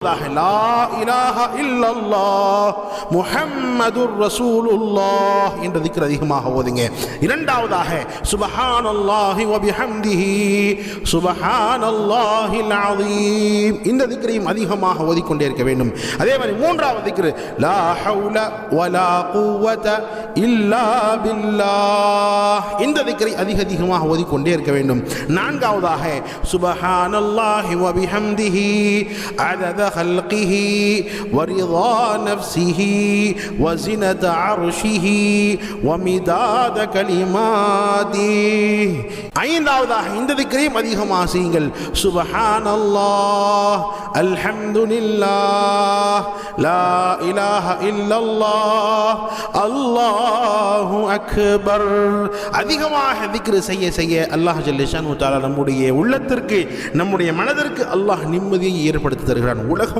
லா இலாஹா இல்லல்லாஹ் முஹம்மதுர் ரசூலுல்லாஹ் என்ற திக்ர் அதிகமாக ஓதுங்க. இரண்டாவதாக சுப்ஹானல்லாஹி வ பிஹம்திஹி சுப்ஹானல்லாஹில் அஸீம் இந்த திக்ரையும் அதிகமாக ஓதிக்கொண்டே இருக்க வேண்டும். அதே மாதிரி மூன்றாவது திக்ர் லா ஹவுல வலா குவத இல்லா பில்லாஹ் இந்த திக்ரை அதிகமாக ஓதிக்கொண்டே இருக்க வேண்டும். நான்காவதாக சுப்ஹானல்லாஹி வ பிஹம்திஹி அதத خلقه ورضا نفسه وزنة عرشه ومداد كلماته ஐந்தாவதாக இந்த திக்ரையும் அதிகமாக செய்யுங்கள். சுப்ஹானல்லாஹ் அல்ஹம்துலில்லாஹ் லா இலாஹா இல்லல்லாஹ் அல்லாஹு அக்பர். அதிகமாக திக்ர் செய்ய செய்ய அல்லாஹ் ஜல்ல ஷானு தஆலா நம்முடைய உள்ளத்திற்கு நம்முடைய மனதிற்கு அல்லாஹ் நிம்மதியை ஏற்படுத்தி தருகிறான்.